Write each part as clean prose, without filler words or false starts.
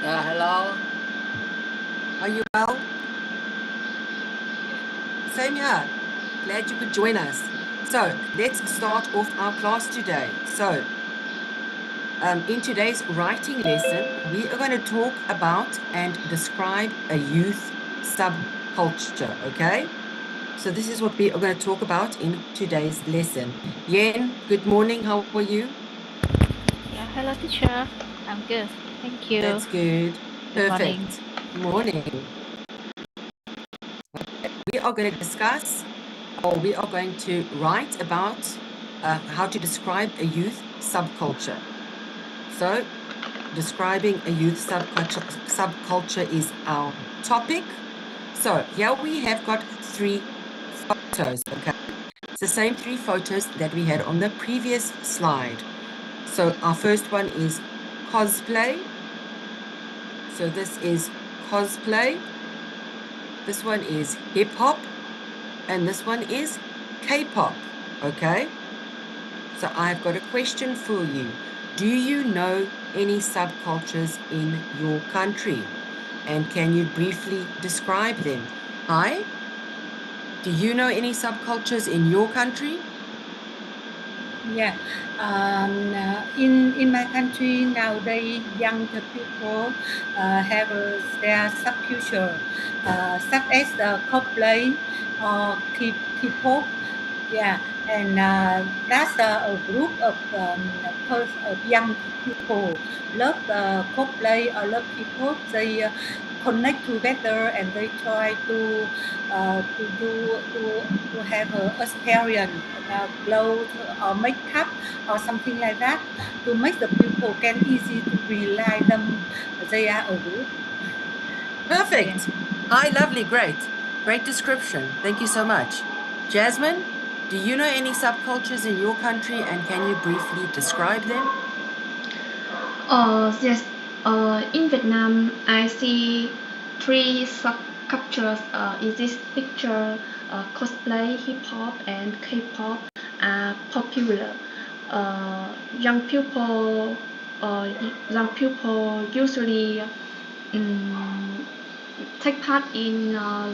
Hello. Are you well? Same here. Glad you could join us. So let's start off our class today. So in today's writing lesson, we are going to talk about and describe a youth subculture, okay? So this is what we are going to talk about in today's lesson. Yen, good morning. How are you? Yeah, hello teacher. I'm good. Thank you. That's good. Good morning. Perfect. Morning. We are going to discuss, or we are going to write about how to describe a youth subculture. So describing a youth subculture is our topic. So here we have got 3 photos, okay? It's the same 3 photos that we had on the previous slide. So our first one is cosplay. So this is cosplay. This one is hip hop. And this one is K-pop, okay? So I've got a question for you. Do you know any subcultures in your country? And can you briefly describe them? Hi? Do you know any subcultures in your country? Yeah, in my country nowadays, young people have their subculture, such as cosplay or K-pop. Yeah, and that's a group of young people love cosplay or love K-pop. They connect together and they try to have a experience about clothes or makeup or something like that to make the people can easy to realize them. They are a group. Perfect. Hi, lovely, great. Great description. Thank you so much. Jasmine, do you know any subcultures in your country and can you briefly describe them? Yes. In Vietnam, I see 3 subcultures in this picture. Cosplay, hip hop, and K-pop are popular. Uh, young people, young people usually take part in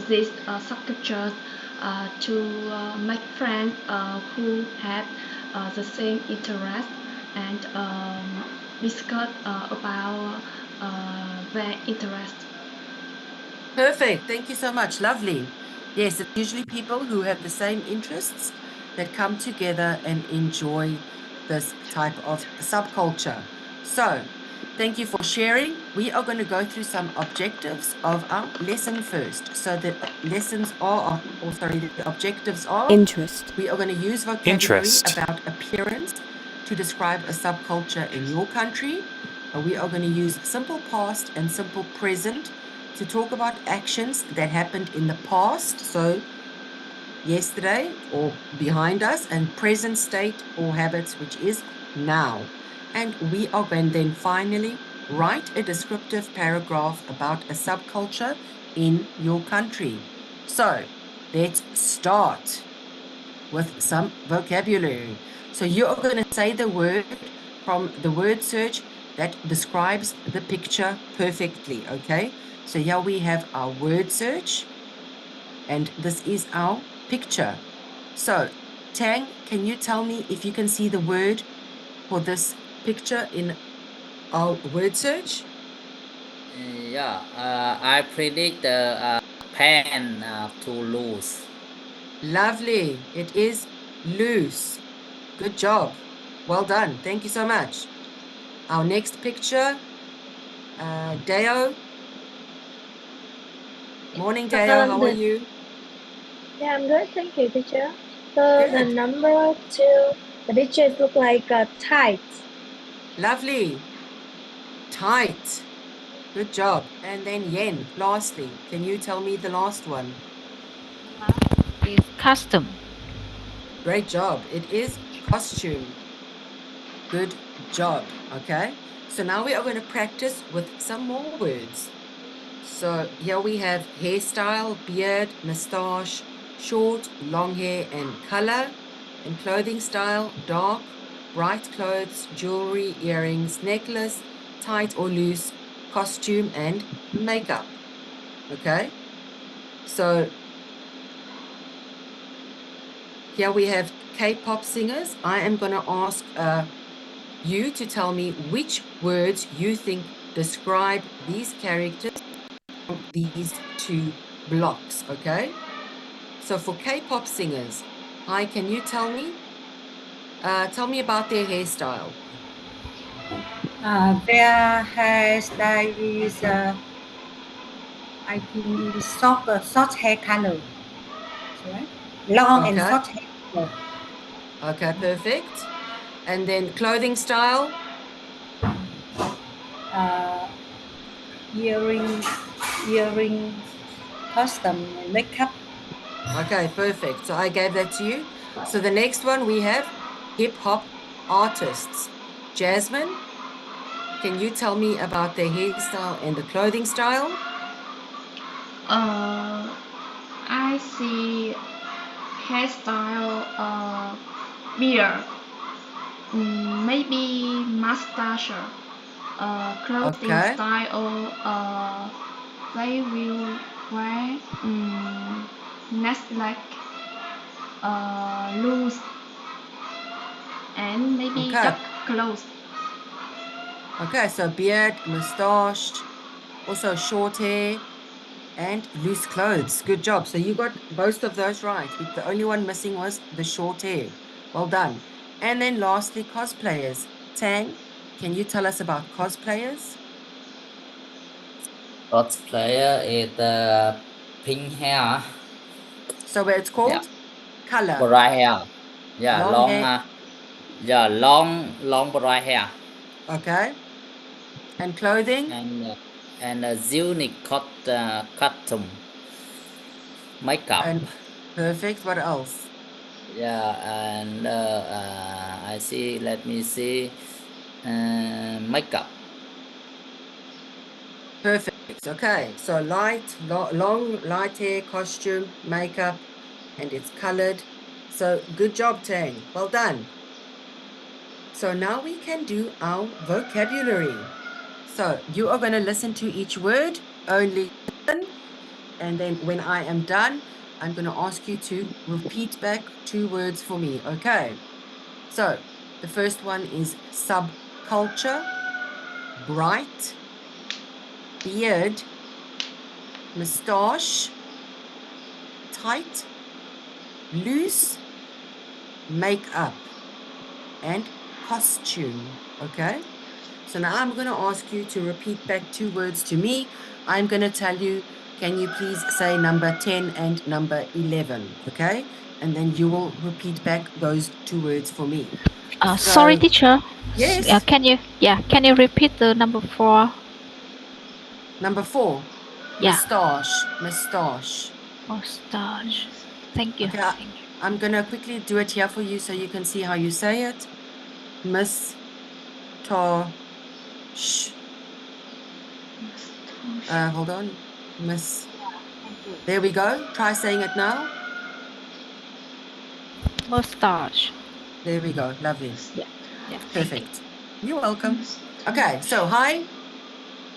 these subcultures to make friends who have the same interest and discuss about their interests. Perfect. Thank you so much. Lovely. Yes, it's usually people who have the same interests that come together and enjoy this type of subculture. So, thank you for sharing. We are going to go through some objectives of our lesson first. So, the lessons are, or sorry, the objectives are Interest. we are going to use vocabulary about appearance to describe a subculture in your country. We are going to use simple past and simple present to talk about actions that happened in the past, so yesterday or behind us, and present state or habits, which is now. And we are going then finally write a descriptive paragraph about a subculture in your country. So let's start with some vocabulary. So you are going to say the word from the word search that describes the picture perfectly, okay? So here we have our word search, and this is our picture. So, Tang, can you tell me if you can see the word for this picture in our word search? Yeah, I predict the pen to lose. Lovely. It is loose. Good job. Well done. Thank you so much. Our next picture, Deo. Morning, Deo. How are you? Yeah, I'm good. Thank you, teacher. So the Good. number 2, the pictures look like tights. Lovely. Tight. Good job. And then Yen, lastly, can you tell me the last one? Is custom. Great job. It is costume. Good job. Okay. So now we are going to practice with some more words. So here we have hairstyle, beard, mustache, short, long hair, and color. And clothing style, dark, bright clothes, jewelry, earrings, necklace, tight or loose, costume, and makeup. Okay? So here we have K-pop singers. I am going to ask you to tell me which words you think describe these characters from these two blocks, okay? So for K-pop singers, hi, can you tell me about their hairstyle? Their hairstyle is, I think, is short hair color. Right? Long and Okay. short hair color. Okay, perfect. And then clothing style? Earring, costume, and makeup. Okay, perfect. So I gave that to you. So the next one we have hip-hop artists. Jasmine, can you tell me about their hairstyle and the clothing style? I see hairstyle, beard, maybe mustache, clothing Okay. style, they will wear necklace, loose, and maybe Okay. dark clothes. Okay, so beard, mustache, also short hair, and loose clothes. Good job. So you got most of those right. The only one missing was the short hair. Well done. And then lastly, cosplayers. Tang, can you tell us about cosplayers? Cosplayer is pink hair. So where it's called? Color. Bright hair. Yeah, Long long hair. long bright hair. Okay. And clothing? And a unique costume. Makeup. And perfect. What else? Yeah, and I see. Let me see. Makeup. Perfect. Okay. So long, light hair, costume, makeup, and it's colored. So good job, Tang. Well done. So now we can do our vocabulary. So you are going to listen to each word, only listen, and then when I am done, I'm going to ask you to repeat back 2 words for me, okay? So the first one is subculture, bright, beard, mustache, tight, loose, makeup, and costume, okay? So now I'm going to ask you to repeat back 2 words to me. I'm going to tell you, can you please say number 10 and number 11, okay? And then you will repeat back those 2 words for me. Sorry, teacher. Yes. Can you repeat the number 4? Number 4. Yeah. Mustache. Mustache. Thank you. Okay, Thank you. I'm going to quickly do it here for you so you can see how you say it. Mustache. Hold on. There we go. Try saying it now. Mustache. There we go. Lovely. Yeah. Perfect. You're welcome. Okay, so hi.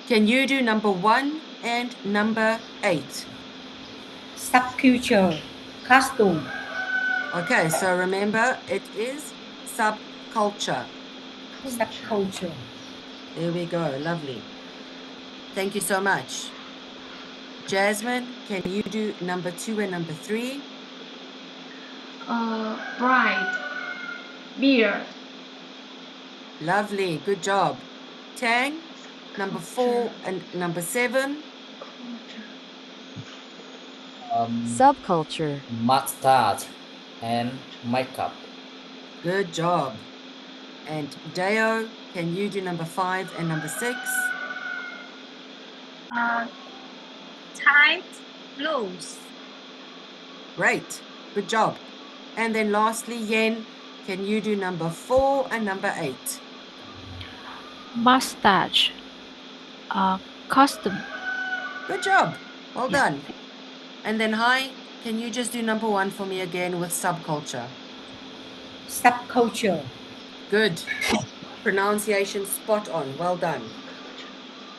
Can you do number 1 and number 8? Subculture, costume. Okay, so remember, it is subculture. Subculture. There we go. Lovely. Thank you so much. Jasmine, can you do number 2 and number 3? Bright, beard. Lovely. Good job. Tang, number 4 and number 7? Subculture. Mustache and makeup. Good job. And Deo, can you do number 5 and number 6? Tight, loose. Great. Good job. And then lastly, Yen, can you do number 4 and number 8? Mustache. Costume. Good job. Well Yeah. done. And then hi, can you just do number 1 for me again with subculture? Subculture. Good. Pronunciation spot on. Well done.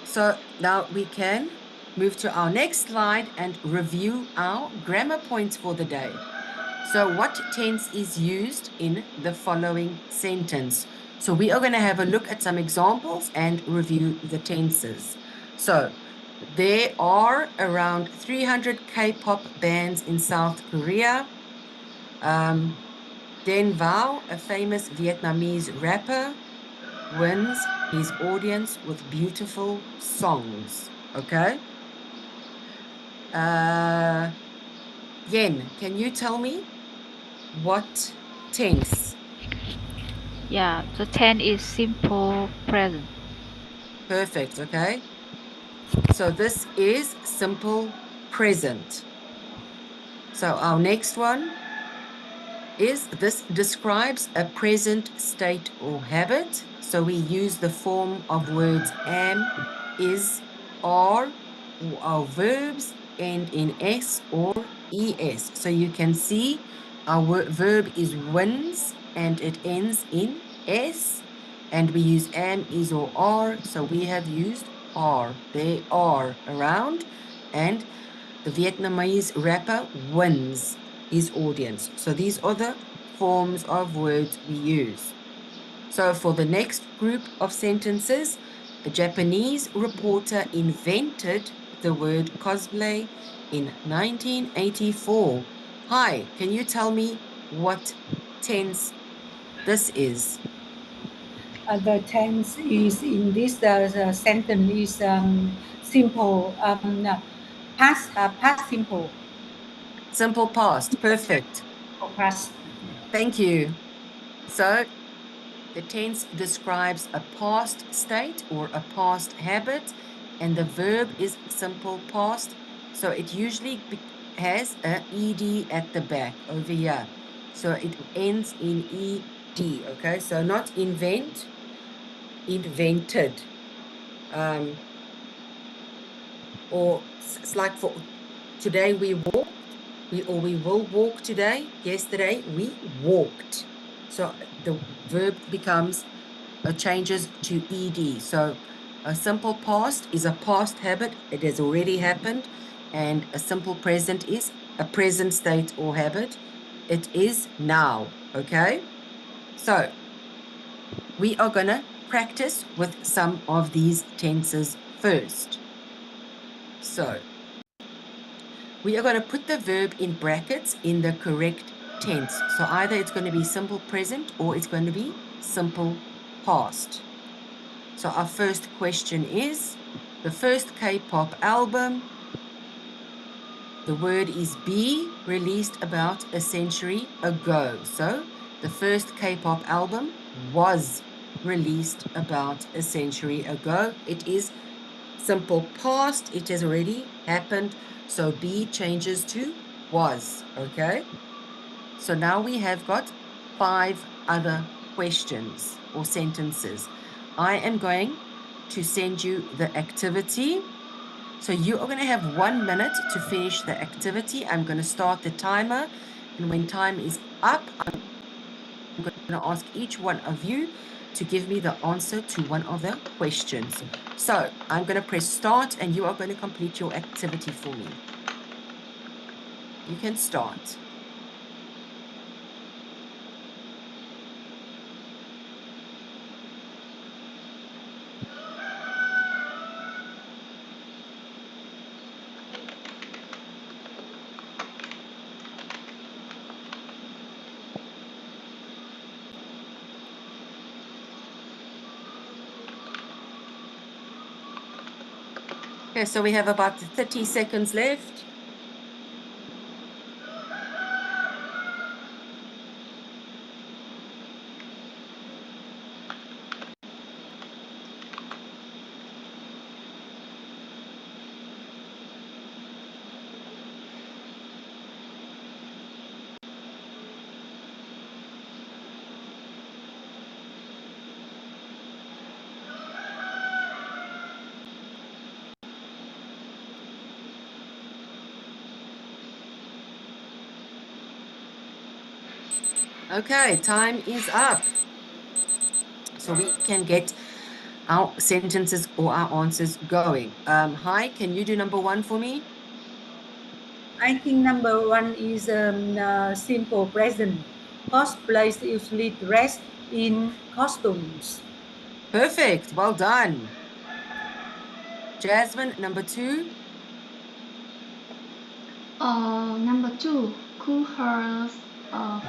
So now we can move to our next slide and review our grammar points for the day. So what tense is used in the following sentence? So we are going to have a look at some examples and review the tenses. So there are around 300 K-pop bands in South Korea. Den Vao, a famous Vietnamese rapper, wins his audience with beautiful songs. Okay? Yen, can you tell me what tense? Yeah, the tense is simple present. Perfect, okay? So this is simple present. So our next one is this describes a present state or habit. So we use the form of words am, is, are, or our verbs end in s or es. So you can see our verb is wins and it ends in s, and we use am, is, or are. So we have used are. They are around, and the Vietnamese rapper wins his audience. So these are the forms of words we use. So for the next group of sentences, a Japanese reporter invented the word cosplay in 1984. Hi, can you tell me what tense this is? The tense is in this sentence is simple, past simple. Simple past. Perfect. Past. Thank you. So the tense describes a past state or a past habit, and the verb is simple past. So it usually has a ed at the back over here. So it ends in ed, okay? So not invent, invented. Or it's like for today we walked, we will walk today. Yesterday we walked. So the verb becomes changes to ed. So a simple past is a past habit. It has already happened. And a simple present is a present state or habit. It is now. Okay? So we are going to practice with some of these tenses first. So we are going to put the verb in brackets in the correct tense. So either it's going to be simple present or it's going to be simple past. So our first question is, the first K-pop album, the word is B, released about a century ago. So the first K-pop album was released about a century ago. It is simple past. It has already happened. So B changes to was, okay? So now we have got 5 other questions or sentences. I am going to send you the activity. So you are going to have 1 minute to finish the activity. I'm going to start the timer. And when time is up, I'm going to ask each one of you to give me the answer to one of the questions. So I'm going to press start and you are going to complete your activity for me. You can start. Okay, so we have about 30 seconds left. Okay, time is up. So we can get our sentences or our answers going. Hi, can you do number 1 for me? I think number 1 is simple present. Cosplays usually dress in costumes. Perfect. Well done. Jasmine, number 2. Number 2, Kool Herc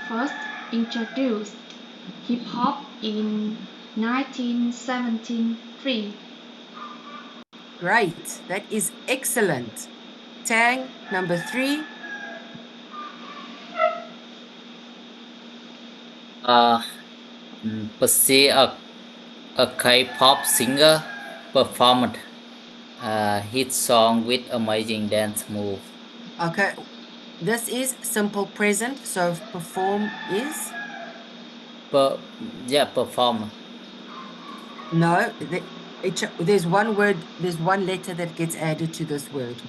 first introduced hip hop in 1973. Great. That is excellent. Tang, number 3. See a K-pop singer performed hit song with amazing dance move. Okay. This is simple present, so perform is? Perform. No, there's one word, there's one letter that gets added to this word.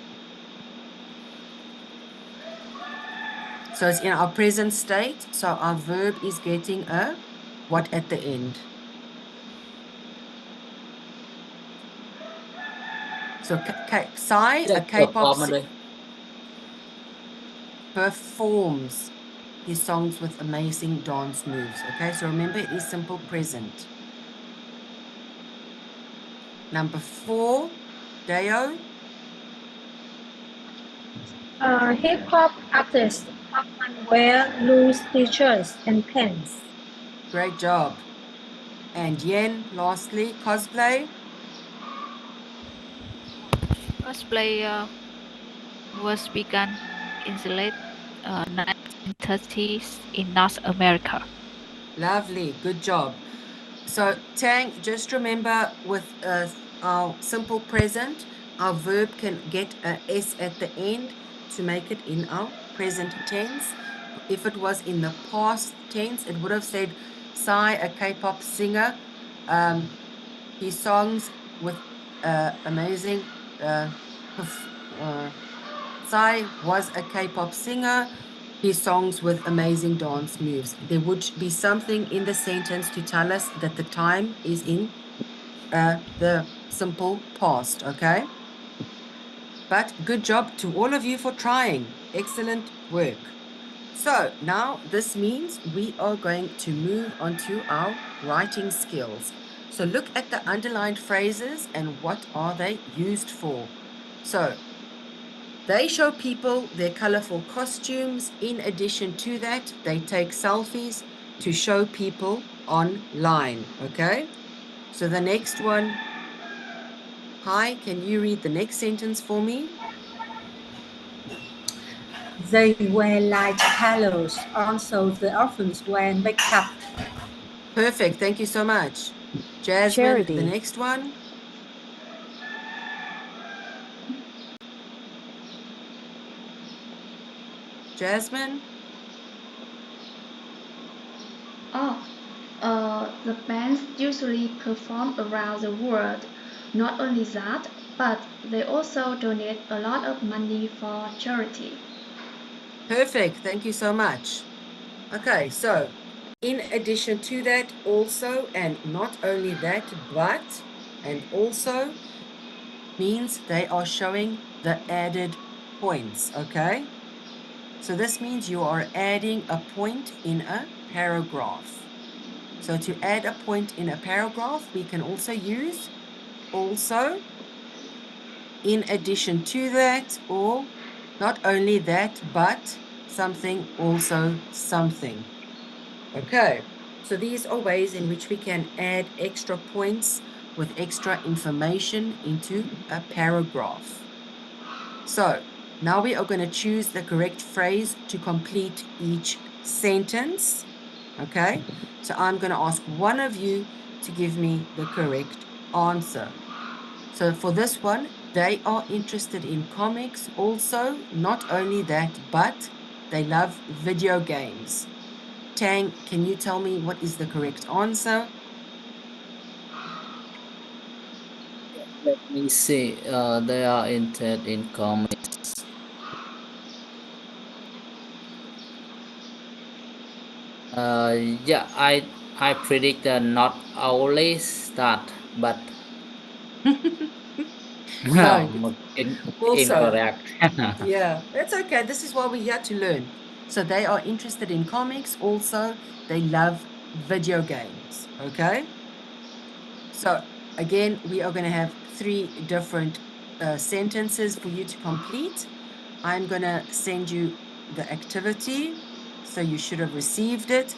So it's in our present state, so our verb is getting a what at the end? So Psy, a K-pop performs his songs with amazing dance moves. Okay, so remember it is simple present. Number 4, Deo. Hip hop artists often wear loose t-shirts and pants. Great job. And Yen, lastly, cosplay. Cosplay was begun in the late 1930s in North America. Lovely, good job. So Tang, just remember with our simple present, our verb can get a S at the end to make it in our present tense. If it was in the past tense, it would have said Psy, a K-pop singer, his songs with amazing Psy was a K-pop singer, his songs with amazing dance moves. There would be something in the sentence to tell us that the time is in the simple past, okay? But good job to all of you for trying. Excellent work. So now this means we are going to move on to our writing skills. So look at the underlined phrases and what are they used for. So they show people their colorful costumes. In addition to that, they take selfies to show people online, okay? So the next one, hi, can you read the next sentence for me? They wear light colors. Also, the orphans wear makeup. Perfect, thank you so much. Jasmine, Charity. the next one. Jasmine? The bands usually perform around the world. Not only that, but they also donate a lot of money for charity. Perfect, thank you so much. Okay, so in addition to that also, and not only that, but, and also means they are showing the added points, okay? So this means you are adding a point in a paragraph. So to add a point in a paragraph, we can also use also, in addition to that, or not only that, but something, also something. Okay, so these are ways in which we can add extra points with extra information into a paragraph. So now we are going to choose the correct phrase to complete each sentence. Okay, so I'm going to ask one of you to give me the correct answer. So for this one, they are interested in comics also. Not only that, but they love video games. Tang, can you tell me what is the correct answer? Let me see. They are interested in comics. Yeah, I predict not always that, but No. Also, Incorrect. yeah, that's okay. This is why we're here to learn. So they are interested in comics. Also, they love video games. Okay. So again, we are going to have 3 different sentences for you to complete. I'm going to send you the activity. So you should have received it.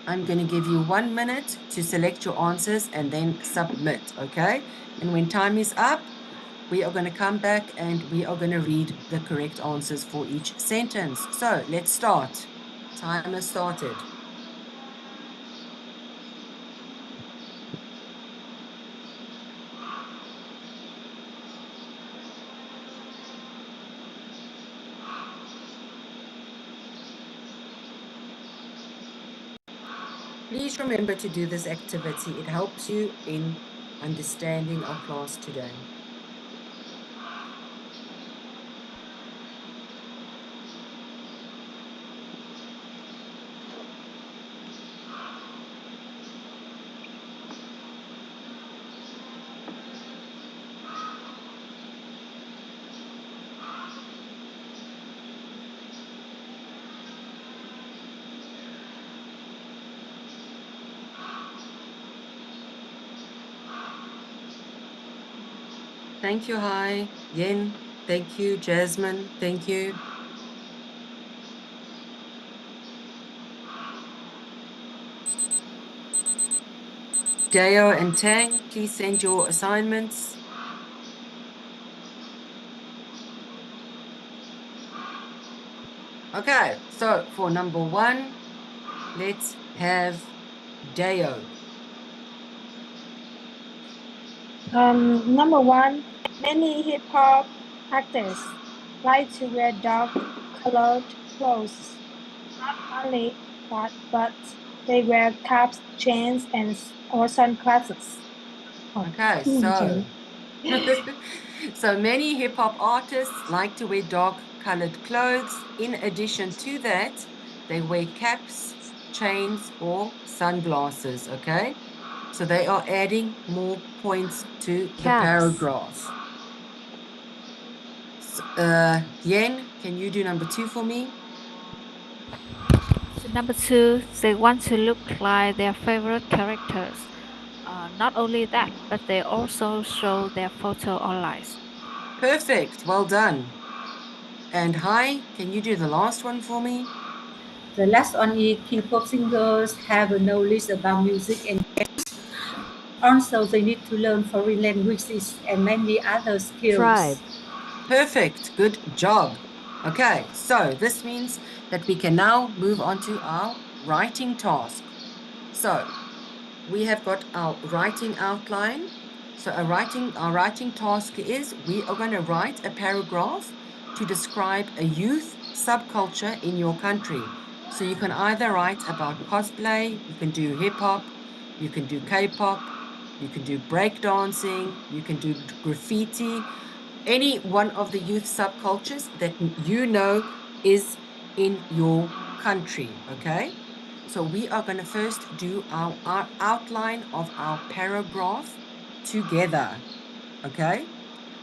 I'm going to give you 1 minute to select your answers and then submit. Okay. And when time is up, we are going to come back and we are going to read the correct answers for each sentence. So let's start. Time has started. Please remember to do this activity. It helps you in understanding our class today. Thank you, Hai. Yen, thank you. Jasmine, thank you. Deo and Tang, please send your assignments. Okay, so for number 1, let's have Deo. Number 1, many hip hop actors like to wear dark colored clothes. Not only that, but they wear caps, chains, or sunglasses. Okay, so so many hip hop artists like to wear dark colored clothes. In addition to that, they wear caps, chains, or sunglasses. Okay, so they are adding more points to the paragraph. Yen, can you do number 2 for me? So number 2, they want to look like their favorite characters. Not only that, but they also show their photo online. Perfect, well done. And Hai, can you do the last one for me? The last one is K-pop singers have a knowledge about music and games. Also, they need to learn foreign languages and many other skills. Perfect, good job. Okay, so this means that we can now move on to our writing task. So we have got our writing outline. So our writing task is we are going to write a paragraph to describe a youth subculture in your country. So you can either write about cosplay, you can do hip hop, you can do K-pop, you can do breakdancing, you can do graffiti, any one of the youth subcultures that you know is in your country, okay? So we are going to first do our outline of our paragraph together, okay?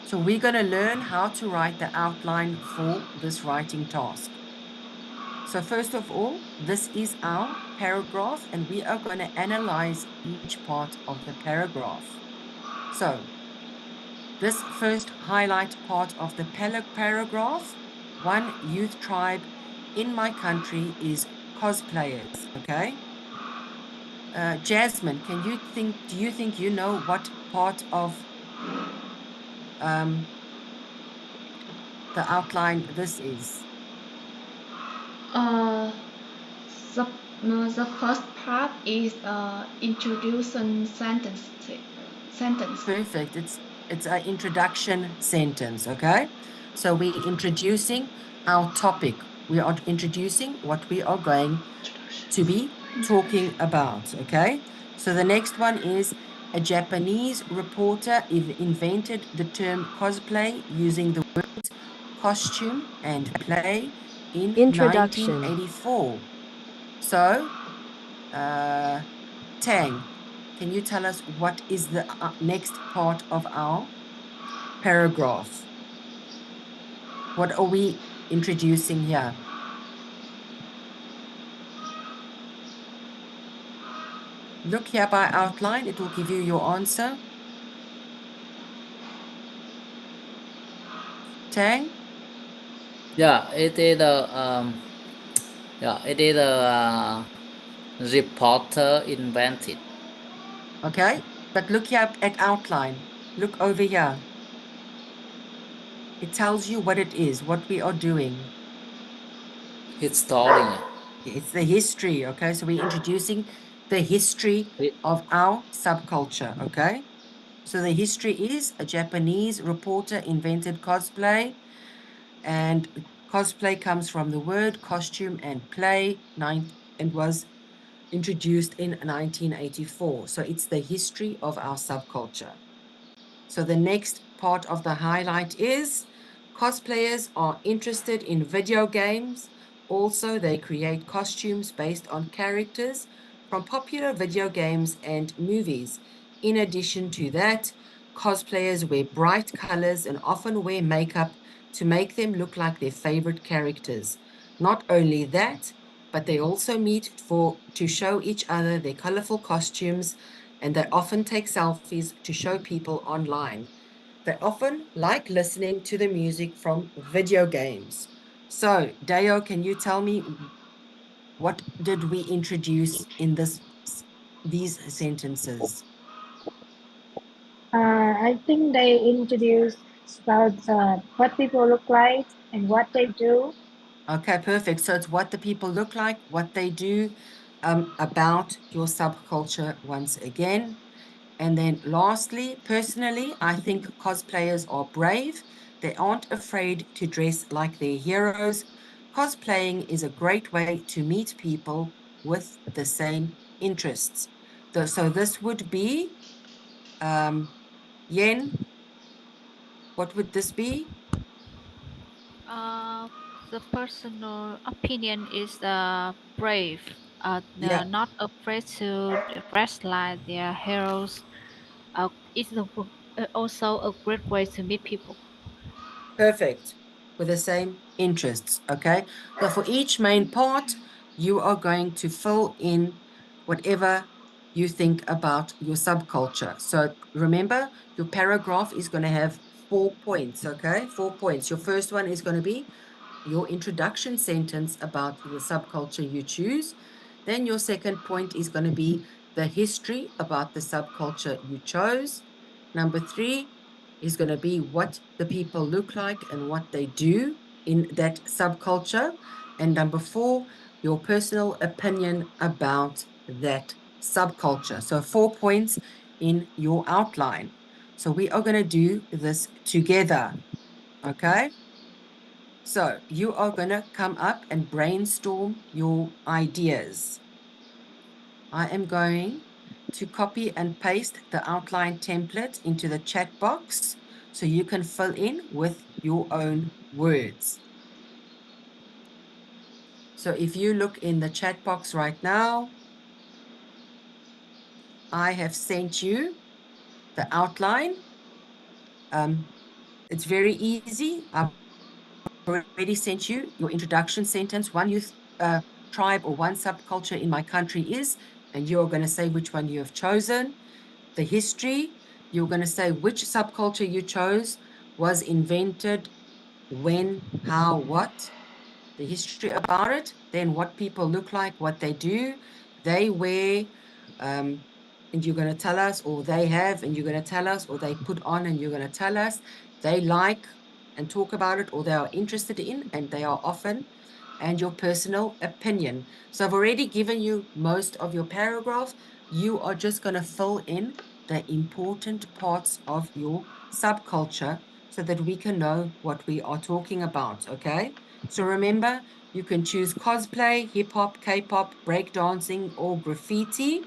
So we're going to learn how to write the outline for this writing task. So first of all, this is our paragraph and we are going to analyze each part of the paragraph. So this first highlight part of the paragraph, one youth tribe in my country is cosplayers, okay? Jasmine, do you think you know what part of the outline this is? The first part is introduction sentence. Perfect. It's an introduction sentence, okay? So we're introducing our topic. We are introducing what we are going to be talking about, okay? So the next one is a Japanese reporter invented the term cosplay using the words costume and play in 1984. So, Tang, can you tell us what is the next part of our paragraph? What are we introducing here? Look here by outline, it will give you your answer. Tang? Yeah, it is a reporter invented. Okay, but look here at outline. Look over here. It tells you what it is, what we are doing. Historian. It's the history, okay? So we're introducing the history of our subculture, okay? So the history is a Japanese reporter invented cosplay, and cosplay comes from the word costume and play, and was introduced in 1984. So it's the history of our subculture. So the next part of the highlight is cosplayers are interested in video games. Also, they create costumes based on characters from popular video games and movies. In addition to that, cosplayers wear bright colors and often wear makeup to make them look like their favorite characters. Not only that, but they also meet to show each other their colorful costumes, and they often take selfies to show people online. They often like listening to the music from video games. So, Deo, can you tell me what did we introduce in these sentences? I think they introduced about what people look like and what they do. Okay, perfect. So it's what the people look like, what they do, about your subculture once again. And then lastly, personally, I think cosplayers are brave. They aren't afraid to dress like their heroes. Cosplaying is a great way to meet people with the same interests. So this would be, Yen, what would this be? The personal opinion is brave, Yeah. not afraid to dress like their heroes. It's also a great way to meet people. Perfect. With the same interests, okay? So for each main part, you are going to fill in whatever you think about your subculture. So remember, your paragraph is going to have 4 points, okay? 4 points. Your first one is going to be your introduction sentence about the subculture you choose. Then your second point is going to be the history about the subculture you chose. Number 3 is going to be what the people look like and what they do in that subculture. And number 4, your personal opinion about that subculture. So 4 points in your outline. So we are going to do this together, okay? So you are going to come up and brainstorm your ideas. I am going to copy and paste the outline template into the chat box so you can fill in with your own words. So if you look in the chat box right now, I have sent you the outline. It's very easy. I've already sent you your introduction sentence, one youth tribe or one subculture in my country is, and you're going to say which one you have chosen. The history, you're going to say which subculture you chose, was invented, when, how, what, the history about it, then what people look like, what they do, they wear, and you're going to tell us, or they have, and you're going to tell us, or they put on, and you're going to tell us, they like and talk about it, or they are interested in, and they are often, and your personal opinion. So I've already given you most of your paragraph. You are just going to fill in the important parts of your subculture so that we can know what we are talking about, okay? So remember, you can choose cosplay, hip-hop, K-pop, breakdancing, or graffiti.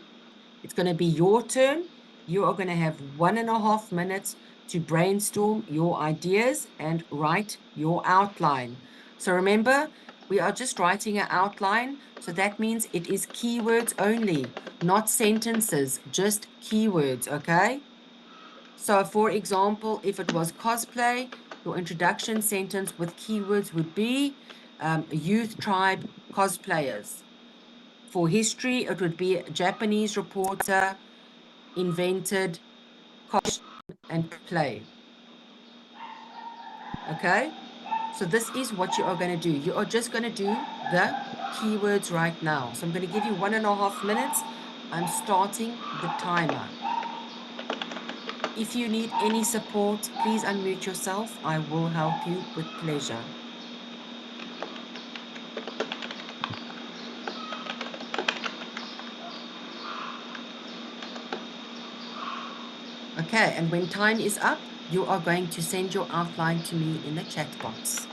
It's going to be your turn. You are going to have 1.5 minutes to brainstorm your ideas and write your outline. So remember, we are just writing an outline. So that means it is keywords only, not sentences, just keywords, okay? So for example, if it was cosplay, your introduction sentence with keywords would be youth tribe cosplayers. For history, it would be a Japanese reporter invented costume and play. Okay, so this is what you are going to do. You are just going to do the keywords right now. So I'm going to give you 1.5 minutes. I'm starting the timer. If you need any support, please unmute yourself. I will help you with pleasure. Okay, and when time is up, you are going to send your outline to me in the chat box.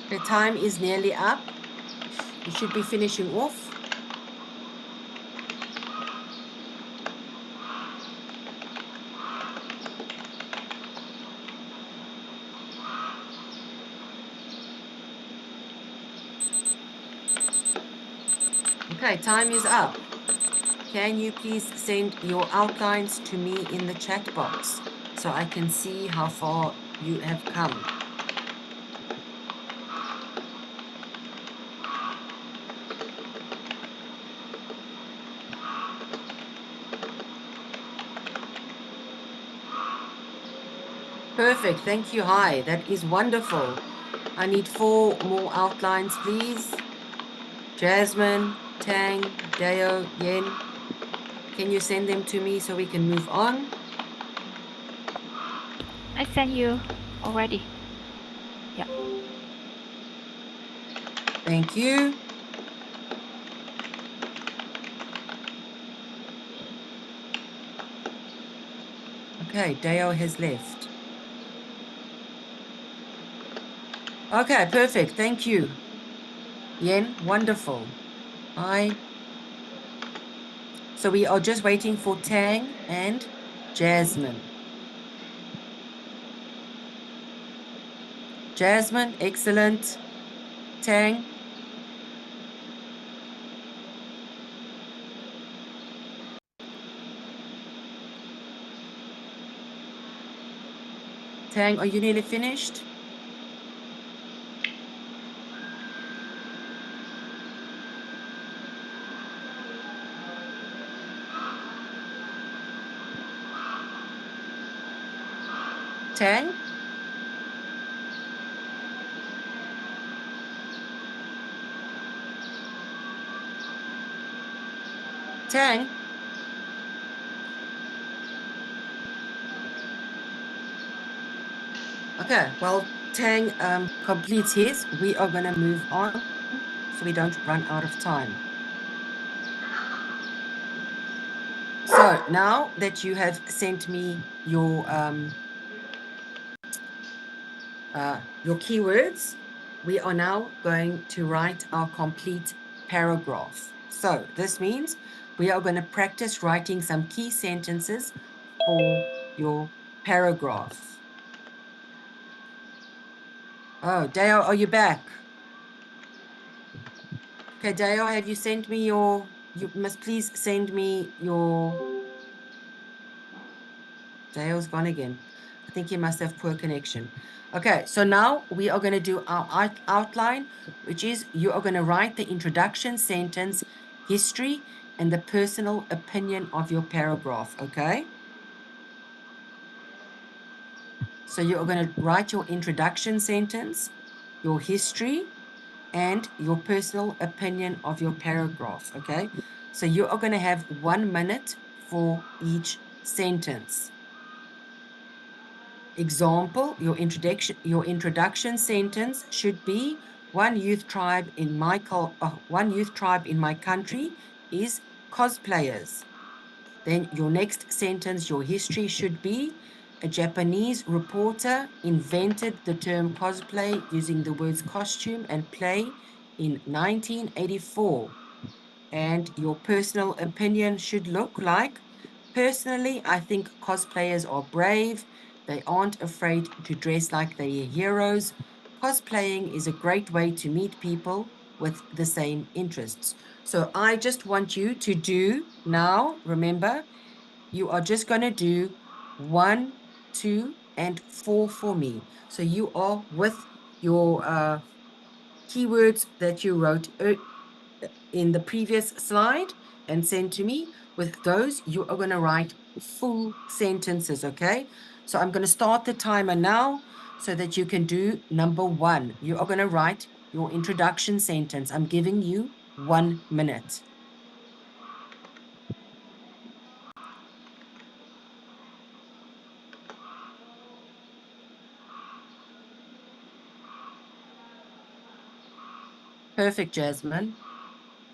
The time is nearly up. You should be finishing off. Okay, time is up. Can you please send your outlines to me in the chat box so I can see how far you have come? Perfect, thank you. Hi, that is wonderful. I need 4 more outlines, please. Jasmine, Tang, Deo, Yen. Can you send them to me so we can move on? I sent you already. Yeah. Thank you. Okay, Deo has left. Okay, perfect. Thank you. Yen, wonderful. Hi. So we are just waiting for Tang and Jasmine. Jasmine, excellent. Tang. Tang, are you nearly finished? Tang? Tang? Okay, well, Tang completes his. We are going to move on so we don't run out of time. So now that you have sent me your keywords, we are now going to write our complete paragraph. So this means we are going to practice writing some key sentences for your paragraph. Oh, Dale, are you back? Okay, Dale, have you sent me your, you must please send me your, Dale's gone again. I think he must have poor connection. Okay, so now we are going to do our outline, which is you are going to write the introduction sentence, history, and the personal opinion of your paragraph, okay? So you are going to write your introduction sentence, your history, and your personal opinion of your paragraph, okay? So you are going to have 1 minute for each sentence. Example, your introduction sentence should be one youth tribe in my country is cosplayers. Then your next sentence, your history should be a Japanese reporter invented the term cosplay using the words costume and play in 1984. And your personal opinion should look like, personally, I think cosplayers are brave. They aren't afraid to dress like they are heroes. Cosplaying is a great way to meet people with the same interests. So I just want you to do now, remember, you are just going to do 1, 2, and 4 for me. So you are with your keywords that you wrote in the previous slide and sent to me. With those, you are going to write full sentences, okay? So I'm going to start the timer now so that you can do number 1. You are going to write your introduction sentence. I'm giving you 1 minute. Perfect, Jasmine.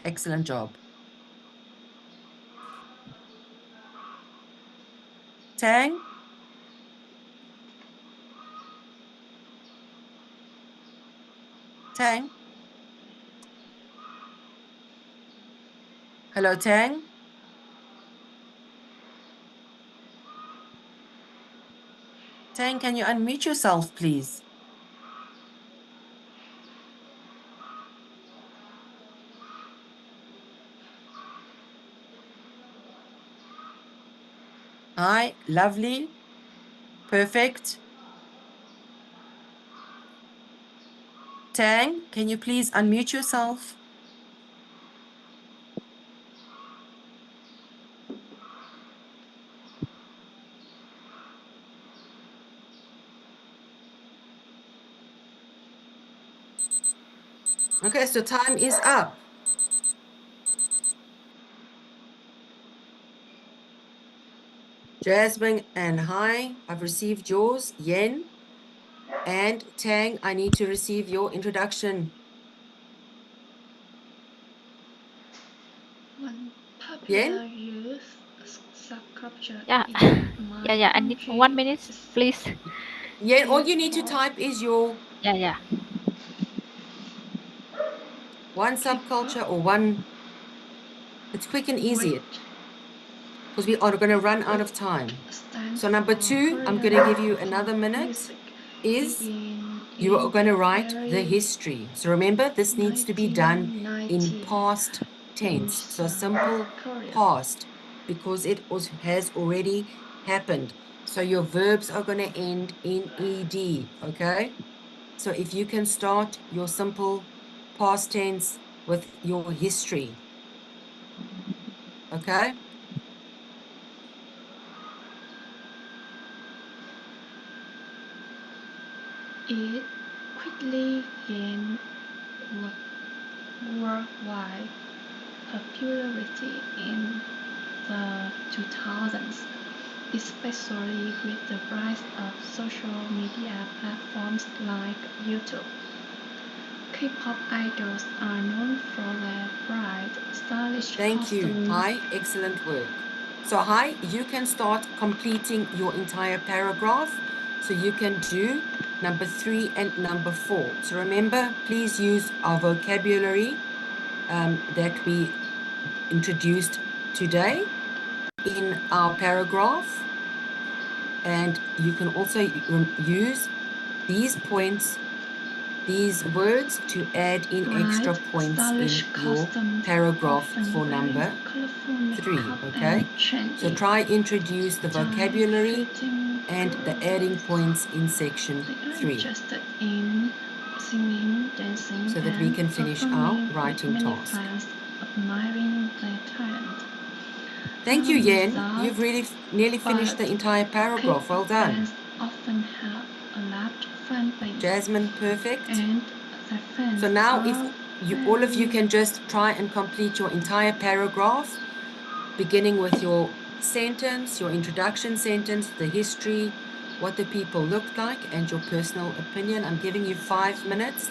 Excellent job. Tang? Tang? Hello, Tang? Tang, can you unmute yourself, please? Hi, lovely. Perfect. Tang, can you please unmute yourself? Okay, so time is up. Jasmine and Hai, I've received yours. Yen and Tang, I need to receive your introduction. One Yen? popular youth subculture Yeah, in my yeah, I need country 1 minute, is please. Yen, all you need to type is your Yeah. one subculture or one. It's quick and easy because we are going to run out of time. So number 2, I'm going to give you another minute, is you are going to write the history. So remember, this needs to be done in past tense. So simple past, because it has already happened. So your verbs are going to end in ed, okay? So if you can start your simple past tense with your history, okay? It quickly gained worldwide popularity in the 2000s, especially with the rise of social media platforms like YouTube. K-pop idols are known for their bright, stylish Thank you. costumes. Hi, excellent work. So Hi, you can start completing your entire paragraph. So you can do number 3 and number 4. So remember, please use our vocabulary that we introduced today in our paragraph. And you can also use these points, these words, to add in extra Bright, points in stylish your costumes, paragraph often for very number colorful 3, makeup okay? and trendy So try introduce the vocabulary time-fitting and the adding clothes. points in section They are 3 interested in singing, dancing, so that we and can finish our performing, with writing many task. fans admiring their talent. Thank Not you, only Yen. that, You've really nearly finished the but entire paragraph. Well K-pop done. fans often have a large fan base, Jasmine, perfect. and The fans So now are if all of you very can just try and complete your entire paragraph, beginning with your sentence, your introduction sentence, the history, what the people looked like, and your personal opinion. I'm giving you 5 minutes,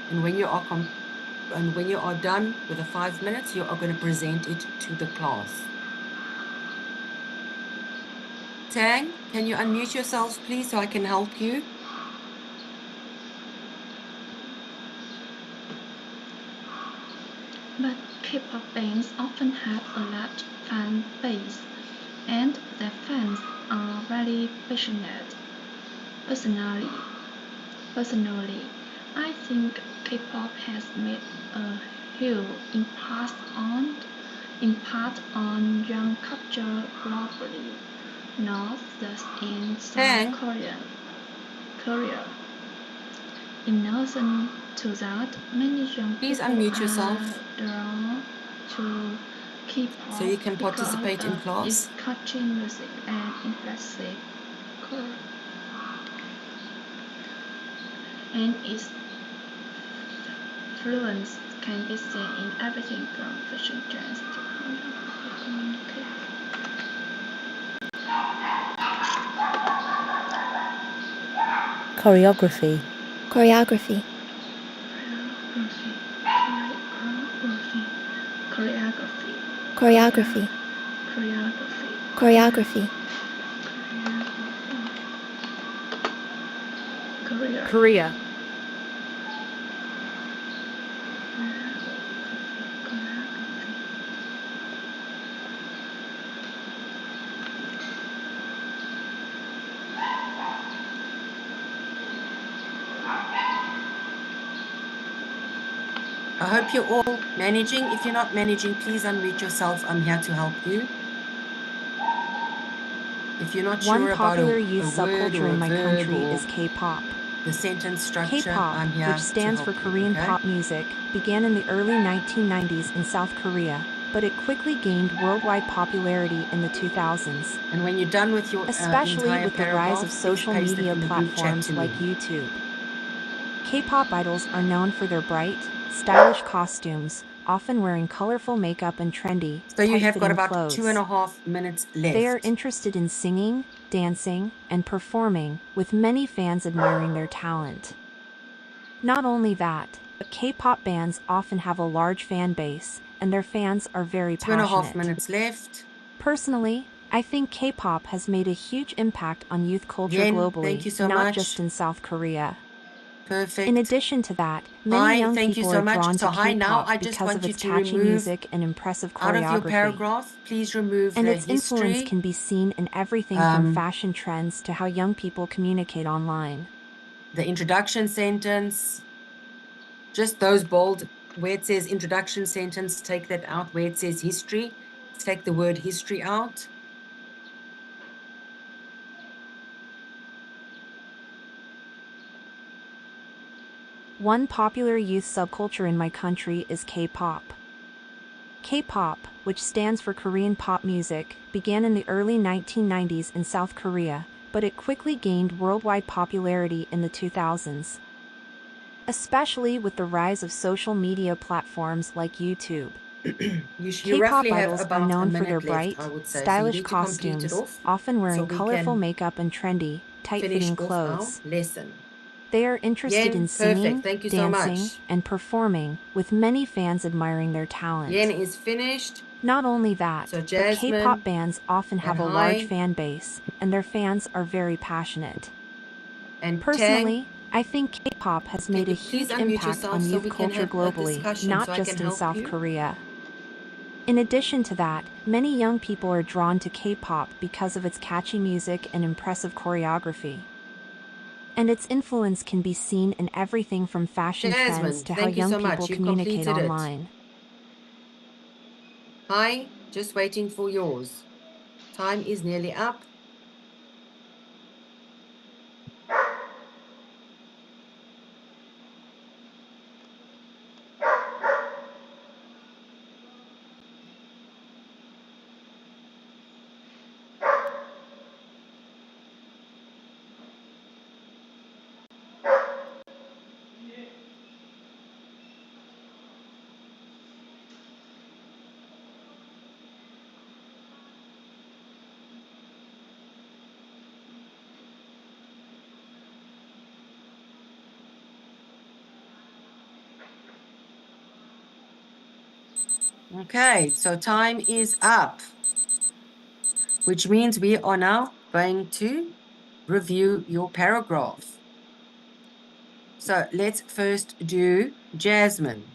and when you are done with the 5 minutes, you are going to present it to the class. Tang, can you unmute yourselves, please, so I can help you? But K-pop bands often have a large fan base, and their fans are very passionate. Personally, I think K-pop has made a huge impact on young culture globally, not just in South Tang, Korea. In addition to that, many young please people unmute are yourself drawn to K-pop so you can because participate in of class. its catchy music and impressive choreo. And its influence can be seen in everything from fashion trends to communication. Choreography. Choreography. Choreography. Choreography. Korea. I hope you're all managing. If you're not managing, please unmute yourself. I'm here to help you. If you're not One sure about popular a youth word subculture or a in my verb country or is K-pop. the sentence structure, K-pop, I'm here which to stands help for you, Korean okay? pop music, began in the early 1990s in South Korea, but it quickly gained worldwide popularity in the 2000s, And when you're done with your especially entire with the rise paragraph, of please social paste it media in the group chat platforms to me. like YouTube. K-pop idols are known for their bright, stylish costumes, often wearing colorful makeup and trendy, So you have got tight-fitting about clothes. 2.5 minutes left. They are interested in singing, dancing, and performing, with many fans admiring their talent. Not only that, but K-pop bands often have a large fan base, and their fans are very 2.5 passionate. minutes left. Personally, I think K-pop has made a huge impact on youth culture Yen, globally, thank you so not much. just in South Korea. Perfect. In addition to that, many Hi, young thank you people so are much. drawn So to hi, now K-pop I just because want of you its to catchy remove music and impressive out of your choreography. paragraph, please remove And the its influence history. can be seen in everything from fashion trends to how young people communicate online. The introduction sentence, just those bold, where it says introduction sentence, take that out. Where it says history, take the word history out. One popular youth subculture in my country is K-pop. K-pop, which stands for Korean pop music, began in the early 1990s in South Korea, but it quickly gained worldwide popularity in the 2000s, especially with the rise of social media platforms like YouTube. You K-pop roughly have idols are about a known for their minute left, bright, I would say. So you stylish need to complete it costumes, off often wearing so we colorful can makeup and trendy, finish tight-fitting off our clothes. lesson. They are interested Yen, in singing, perfect. Thank you so dancing, much. and performing, with many fans admiring their talent. Yen is finished. Not only that, So but Jasmine K-pop bands often have and a large Hai fan base, and their fans are very passionate. and Tang, Personally, I think K-pop has can made a you please huge unmute impact yourself on so youth we can culture have a globally, discussion not so I just can in help South you? Korea. In addition to that, many young people are drawn to K-pop because of its catchy music and impressive choreography. And its influence can be seen in everything from fashion trends Jasmine, to how thank you young so people much. You've communicate completed it. online. Hi, just waiting for yours. Time is nearly up. Okay, so time is up, which means we are now going to review your paragraph. So let's first do Jasmine.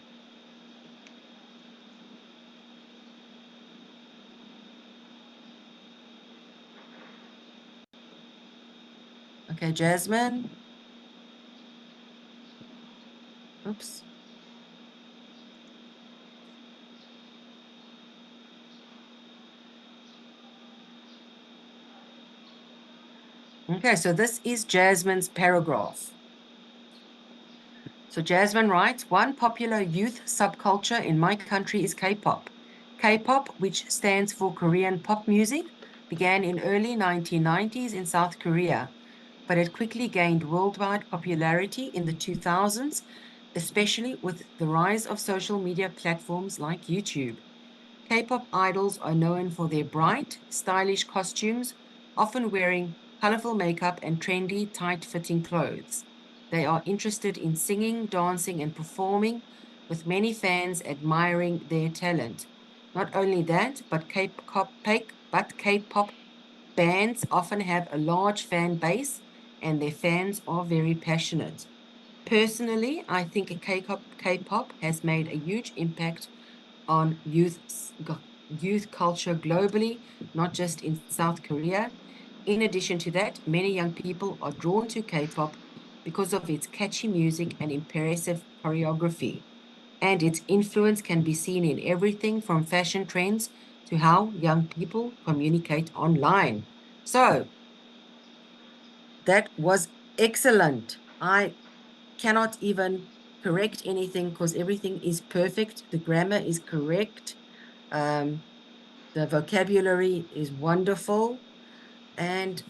Okay, Jasmine. Oops. Okay, so this is Jasmine's paragraph. So Jasmine writes, one popular youth subculture in my country is K-pop. K-pop, which stands for Korean pop music, began in early 1990s in South Korea, but it quickly gained worldwide popularity in the 2000s, especially with the rise of social media platforms like YouTube. K-pop idols are known for their bright, stylish costumes, often wearing colorful makeup and trendy, tight-fitting clothes. They are interested in singing, dancing, and performing, with many fans admiring their talent. Not only that, but K-pop bands often have a large fan base, and their fans are very passionate. Personally, I think K-pop has made a huge impact on youth culture globally, not just in South Korea. In addition to that, many young people are drawn to K-pop because of its catchy music and impressive choreography. And its influence can be seen in everything from fashion trends to how young people communicate online. So that was excellent. I cannot even correct anything because everything is perfect. The grammar is correct. The vocabulary is wonderful, and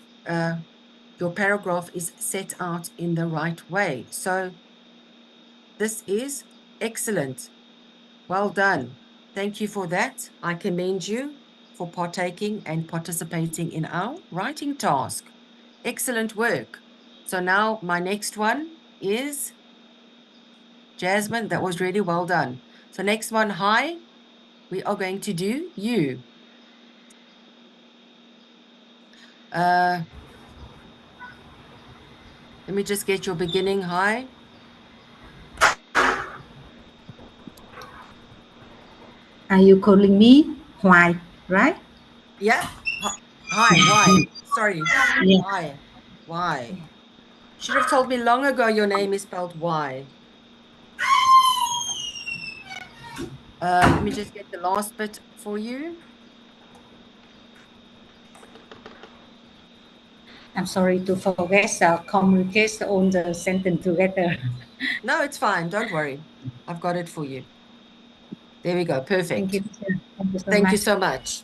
your paragraph is set out in the right way. So this is excellent. Well done. Thank you for that. I commend you for partaking and participating in our writing task. Excellent work. So now my next one is Jasmine. That was really well done. So next one, hi. We are going to do you. Let me just get your beginning. Hi. Are you calling me Hoài, right? Yeah. Hi. Why? Sorry. Yeah. Why? Why? Should have told me long ago your name is spelled Y. Let me just get the last bit for you. I'm sorry to forget communicate all the sentence together. No, it's fine. Don't worry. I've got it for you. There we go. Thank you, Perfect. sir. Thank you so Thank you much. so much.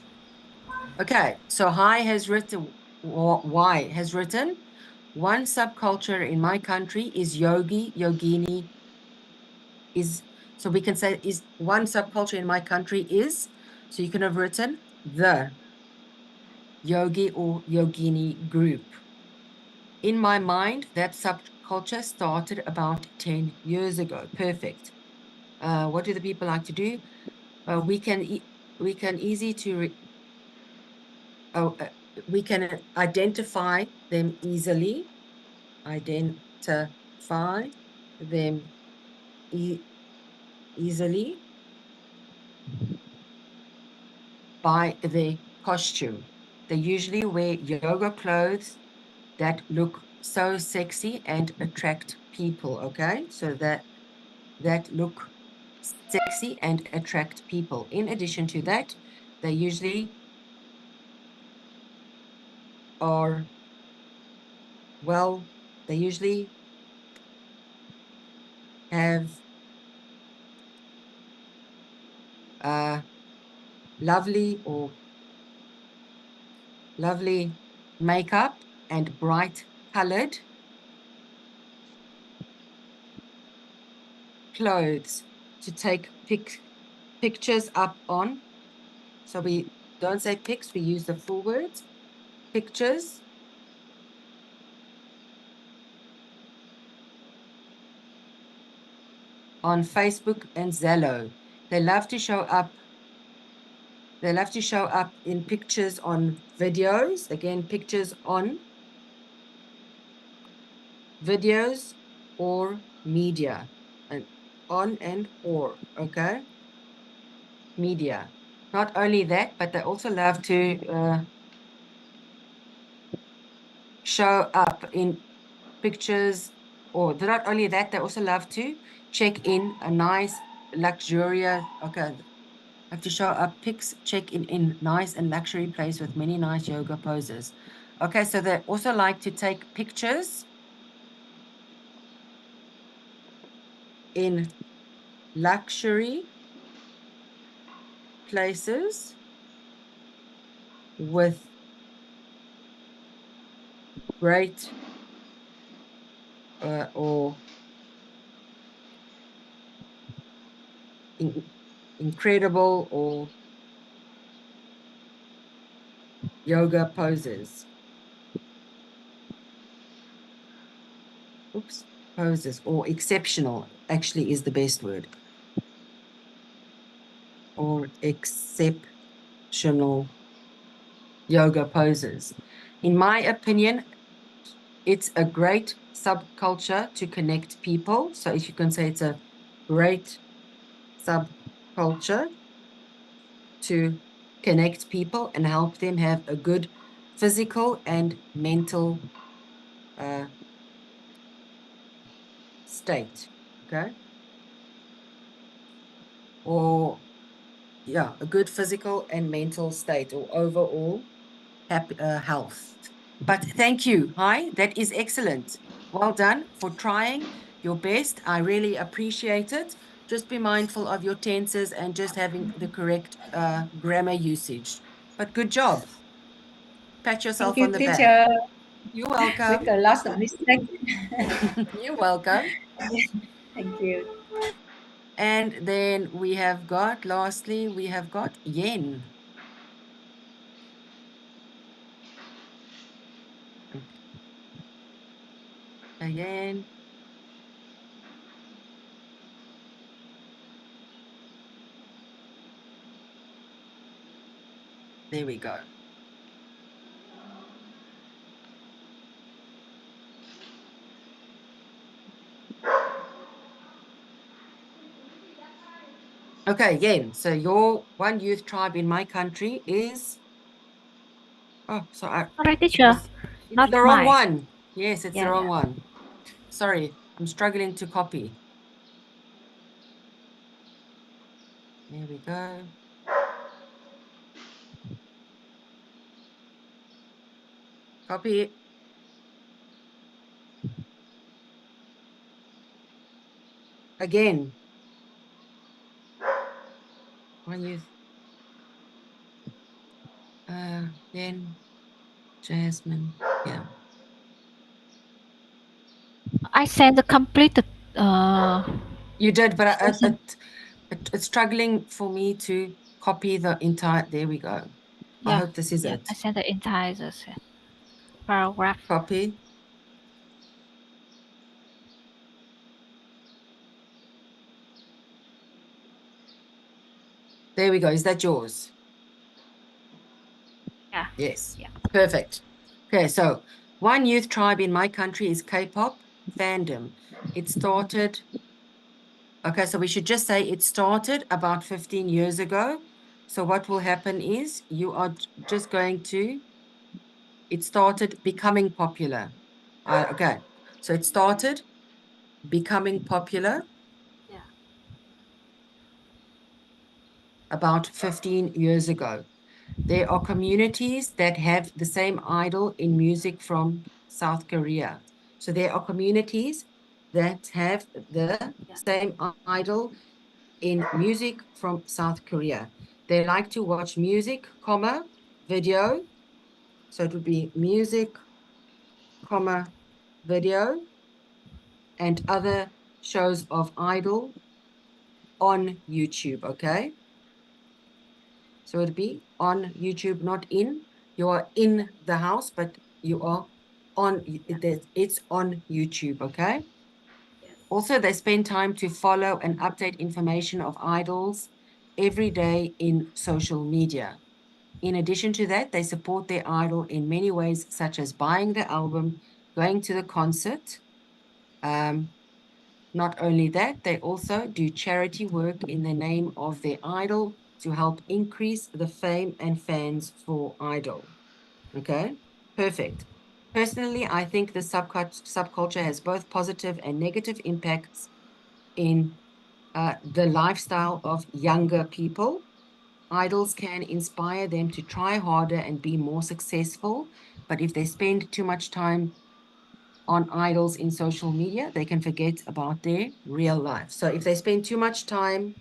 Okay. So Hi has written, Y has written, one subculture in my country is yogi, yogini, is, so we can say is one subculture in my country is, so you can have written the yogi or yogini group. In my mind, that subculture started about 10 years ago. Perfect. What do the people like to do? We can easy to we can identify them easily. Identify them easily by their costume. They usually wear yoga clothes that look so sexy and attract people, okay? So that look sexy and attract people. In addition to that, they usually are, well, they usually have lovely makeup and bright colored clothes to take pictures up on. So we don't say pics, we use the full words. Pictures on Facebook and Zello. They love to show up They'll have to show up in pictures on videos. Again, pictures on videos or media. And on and or, okay? Media. Not only that, but they also love to show up in pictures, or not only that, they also love to check in a nice, luxurious, okay, have to show up pics, check in nice and luxury place with many nice yoga poses. Okay, so they also like to take pictures in luxury places with great or incredible or yoga poses. Oops, poses, or exceptional actually is the best word. Or exceptional yoga poses. In my opinion, it's a great subculture to connect people. So if you can say it's a great subculture to connect people and help them have a good physical and mental state, okay? Or, yeah, a good physical and mental state, or overall happy, health. But thank you. Hi, that is excellent. Well done for trying your best. I really appreciate it. Just be mindful of your tenses and just having the correct grammar usage. But good job. Pat Thank yourself you, on the back. teacher. You're With welcome. a lot of mistakes. You're welcome. Thank you. And then we have got, lastly, we have got Yen. Yen. There we go. Okay, Yen. So your one youth tribe in my country is... Oh, sorry. Sorry, teacher. Not The wrong mine. one. Yes, it's the Yeah, wrong yeah. one. Sorry, I'm struggling to copy. There we go. Copy. Again. One youth. Then Jasmine. Yeah. I sent the completed. You did, but it's struggling for me to copy the entire. There we go. I Yeah, hope this is yeah. it. I sent the entire paragraph. Copy. There we go. Is that yours? Yeah. Yes. Yeah. Perfect. Okay, so one youth tribe in my country is K-pop fandom. It started, okay, so we should just say it started about 15 years ago. So what will happen is you are just going to, it started becoming popular. Okay, so it started becoming popular Yeah. about 15 years ago. There are communities that have the same idol in music from South Korea. So there are communities that have the same idol in music from South Korea. They like to watch music, comma, video. So it would be music, comma, video, and other shows of idol on YouTube, okay? So it'd be on YouTube, not in. You are in the house, but you are on, it's on YouTube, okay? Yes. Also, they spend time to follow and update information of idols every day in social media. In addition to that, they support their idol in many ways, such as buying the album, going to the concert. Not only that, they also do charity work in the name of their idol to help increase the fame and fans for idol. Okay, perfect. Personally, I think the subculture has both positive and negative impacts in the lifestyle of younger people. Idols can inspire them to try harder and be more successful, but if they spend too much time on idols in social media, they can forget about their real life. So if they spend too much time,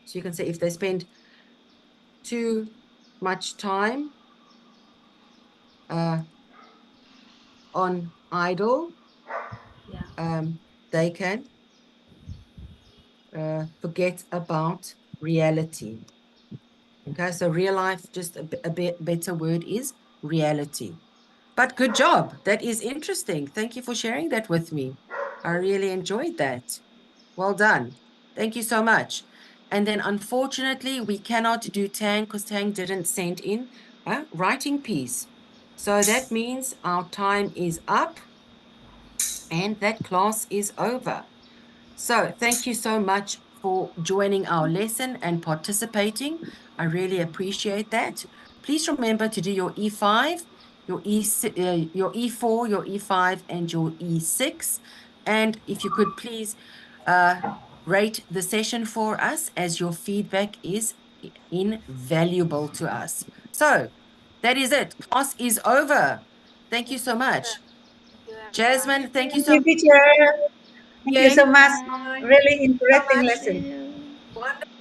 so you can say if they spend too much time on idol, they can forget about reality. Okay, so real life, just a bit better word is reality. But good job. That is interesting. Thank you for sharing that with me. I really enjoyed that. Well done. Thank you so much. And then unfortunately, we cannot do Tang because Tang didn't send in a writing piece. So that means our time is up and that class is over. So thank you so much for joining our lesson and participating. I really appreciate that. Please remember to do your E5, your E4, your E5, and your E6. And if you could please rate the session for us, as your feedback is invaluable to us. So that is it. Class is over. Thank you so much. Jasmine, thank you Thank so you, much. teacher. Thank you so Thank much. Bye. Really you so interesting much. See lesson. you. Wonderful.